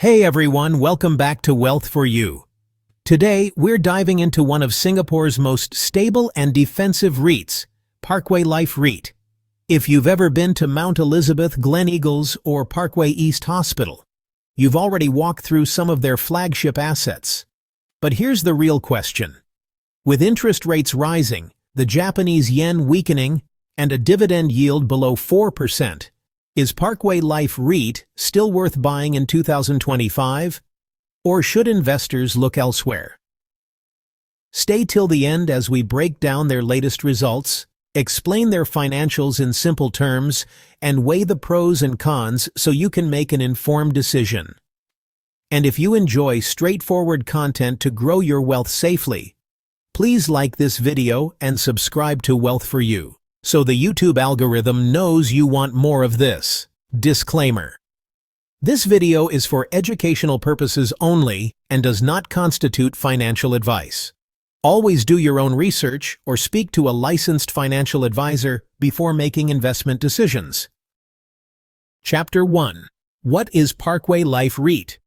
Hey everyone, welcome back to Wealth for You. Today, we're diving into one of Singapore's most stable and defensive REITs, Parkway Life REIT. If you've ever been to Mount Elizabeth, Gleneagles, or Parkway East Hospital, you've already walked through some of their flagship assets. But here's the real question. With interest rates rising, the Japanese yen weakening, and a dividend yield below 4%, is Parkway Life REIT still worth buying in 2025? Or should investors look elsewhere? Stay till the end as we break down their latest results, explain their financials in simple terms, and weigh the pros and cons so you can make an informed decision. And if you enjoy straightforward content to grow your wealth safely, please like this video and subscribe to Wealth for You, so the YouTube algorithm knows you want more of this. Disclaimer. This video is for educational purposes only and does not constitute financial advice. Always do your own research or speak to a licensed financial advisor before making investment decisions. Chapter 1. What is Parkway Life REIT?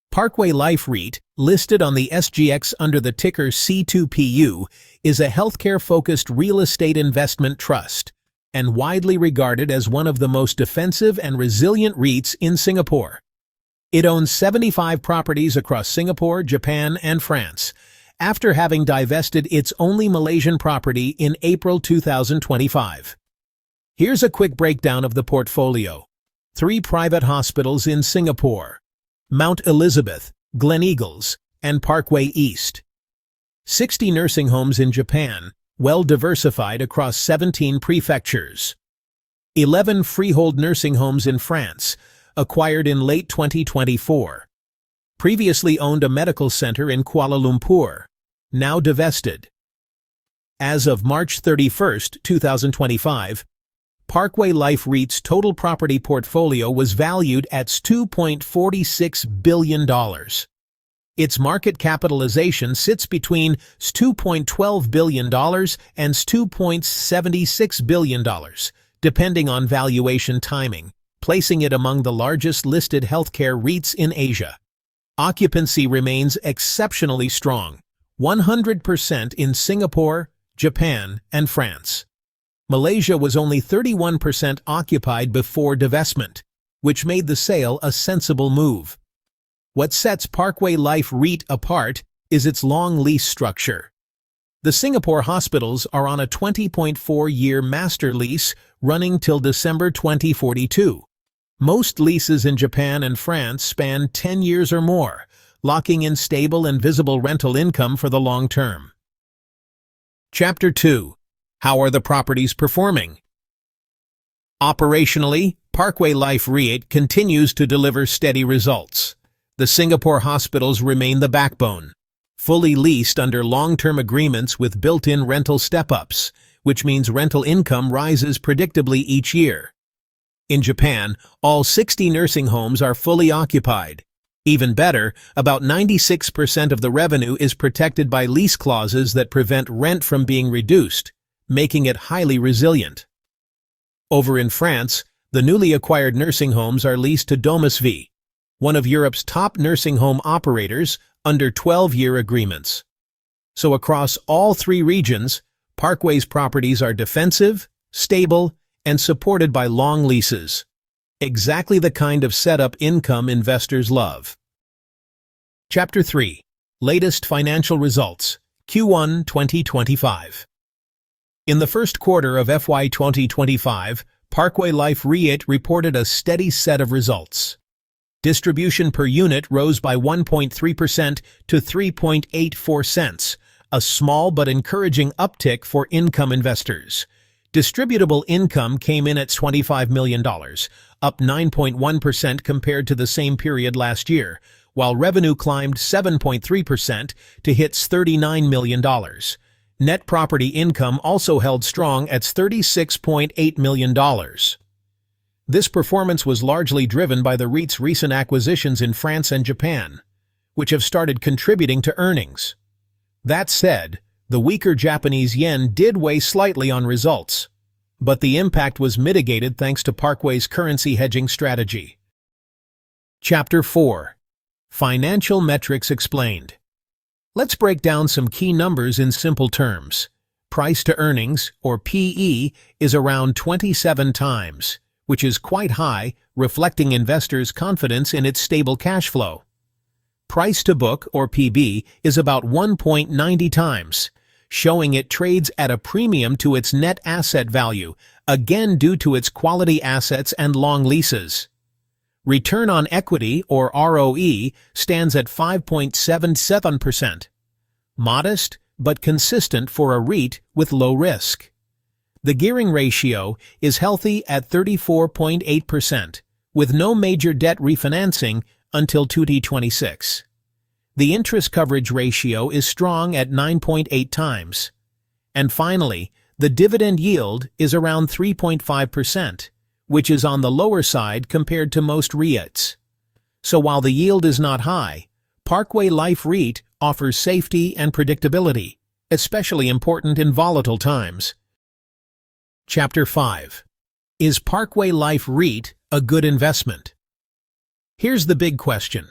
Parkway Life REIT, listed on the SGX under the ticker C2PU, is a healthcare-focused real estate investment trust and widely regarded as one of the most defensive and resilient REITs in Singapore. It owns 75 properties across Singapore, Japan, and France, after having divested its only Malaysian property in April 2025. Here's a quick breakdown of the portfolio. 3 private hospitals in Singapore: Mount Elizabeth, Gleneagles, and Parkway East. 60 nursing homes in Japan, well diversified across 17 prefectures. 11 freehold nursing homes in France, acquired in late 2024. Previously owned a medical center in Kuala Lumpur, now divested. As of March 31, 2025, Parkway Life REIT's total property portfolio was valued at $2.46 billion. Its market capitalization sits between $2.12 billion and $2.76 billion, depending on valuation timing, placing it among the largest listed healthcare REITs in Asia. Occupancy remains exceptionally strong, 100% in Singapore, Japan, and France. Malaysia was only 31% occupied before divestment, which made the sale a sensible move. What sets Parkway Life REIT apart is its long lease structure. The Singapore hospitals are on a 20.4-year master lease running till December 2042. Most leases in Japan and France span 10 years or more, locking in stable and visible rental income for the long term. Chapter 2. How are the properties performing? Operationally, Parkway Life REIT continues to deliver steady results. The Singapore hospitals remain the backbone, fully leased under long-term agreements with built-in rental step-ups, which means rental income rises predictably each year. In Japan, all 60 nursing homes are fully occupied. Even better, about 96% of the revenue is protected by lease clauses that prevent rent from being reduced, making it highly resilient. Over in France, the newly acquired nursing homes are leased to Domusvi, one of Europe's top nursing home operators, under 12-year agreements. So across all 3 regions, Parkway's properties are defensive, stable, and supported by long leases. Exactly the kind of setup income investors love. Chapter 3. Latest financial results, Q1 2025. In the first quarter of FY2025, Parkway Life REIT reported a steady set of results. Distribution per unit rose by 1.3% to 3.84 cents, a small but encouraging uptick for income investors. Distributable income came in at $25 million, up 9.1% compared to the same period last year, while revenue climbed 7.3% to hit $39 million. Net property income also held strong at $36.8 million. This performance was largely driven by the REIT's recent acquisitions in France and Japan, which have started contributing to earnings. That said, the weaker Japanese yen did weigh slightly on results, but the impact was mitigated thanks to Parkway's currency hedging strategy. Chapter 4. Financial metrics explained. Let's break down some key numbers in simple terms. Price to earnings, or PE, is around 27 times, which is quite high, reflecting investors' confidence in its stable cash flow. Price to book, or PB, is about 1.90 times, showing it trades at a premium to its net asset value, again due to its quality assets and long leases. Return on equity, or ROE, stands at 5.77%. Modest, but consistent for a REIT with low risk. The gearing ratio is healthy at 34.8%, with no major debt refinancing until 2026. The interest coverage ratio is strong at 9.8 times. And finally, the dividend yield is around 3.5%, which is on the lower side compared to most REITs. So while the yield is not high, Parkway Life REIT offers safety and predictability, especially important in volatile times. Chapter 5. Is Parkway Life REIT a good investment? Here's the big question.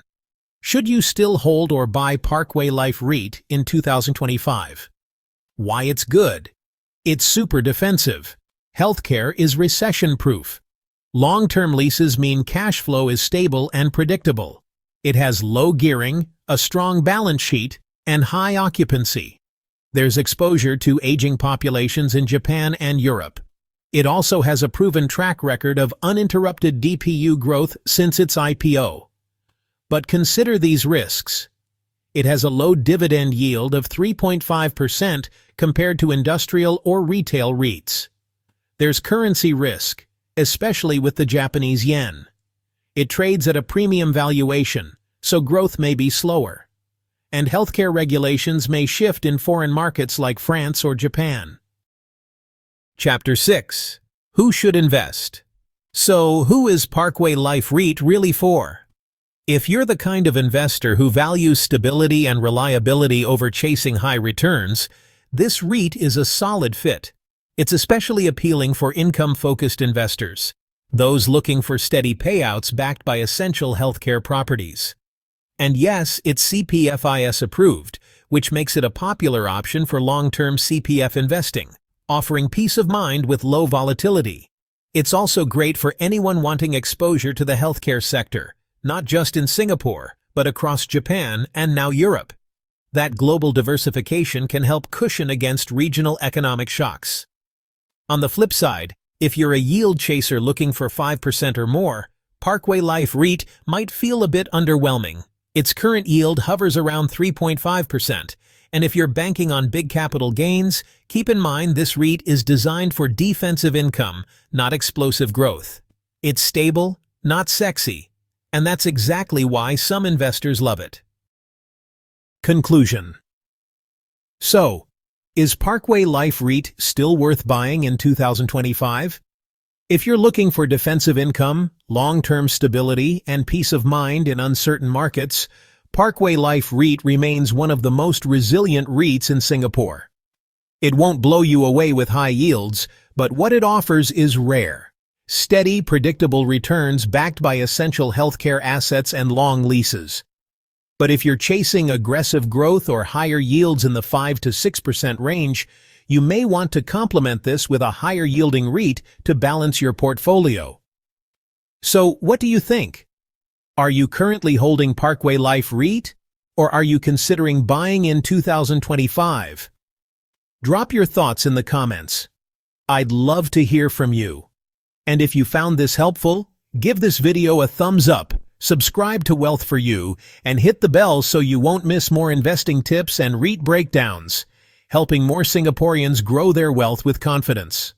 Should you still hold or buy Parkway Life REIT in 2025? Why it's good? It's super defensive. Healthcare is recession-proof. Long-term leases mean cash flow is stable and predictable. It has low gearing, a strong balance sheet, and high occupancy. There's exposure to aging populations in Japan and Europe. It also has a proven track record of uninterrupted DPU growth since its IPO. But consider these risks. It has a low dividend yield of 3.5% compared to industrial or retail REITs. There's currency risk, especially with the Japanese yen. It trades at a premium valuation, so growth may be slower. And healthcare regulations may shift in foreign markets like France or Japan. Chapter 6. Who should invest? So, who is Parkway Life REIT really for? If you're the kind of investor who values stability and reliability over chasing high returns, this REIT is a solid fit. It's especially appealing for income-focused investors, those looking for steady payouts backed by essential healthcare properties. And yes, it's CPFIS approved, which makes it a popular option for long-term CPF investing, offering peace of mind with low volatility. It's also great for anyone wanting exposure to the healthcare sector, not just in Singapore, but across Japan and now Europe. That global diversification can help cushion against regional economic shocks. On the flip side, if you're a yield chaser looking for 5% or more, Parkway Life REIT might feel a bit underwhelming. Its current yield hovers around 3.5%, and if you're banking on big capital gains, keep in mind this REIT is designed for defensive income, not explosive growth. It's stable, not sexy, and that's exactly why some investors love it. Conclusion. So, is Parkway Life REIT still worth buying in 2025? If you're looking for defensive income, long-term stability, and peace of mind in uncertain markets, Parkway Life REIT remains one of the most resilient REITs in Singapore. It won't blow you away with high yields, but what it offers is rare. Steady, predictable returns backed by essential healthcare assets and long leases. But if you're chasing aggressive growth or higher yields in the 5 to 6% range, you may want to complement this with a higher-yielding REIT to balance your portfolio. So, what do you think? Are you currently holding Parkway Life REIT, or are you considering buying in 2025? Drop your thoughts in the comments. I'd love to hear from you. And if you found this helpful, give this video a thumbs up, subscribe to Wealth for You, and hit the bell so you won't miss more investing tips and REIT breakdowns, helping more Singaporeans grow their wealth with confidence.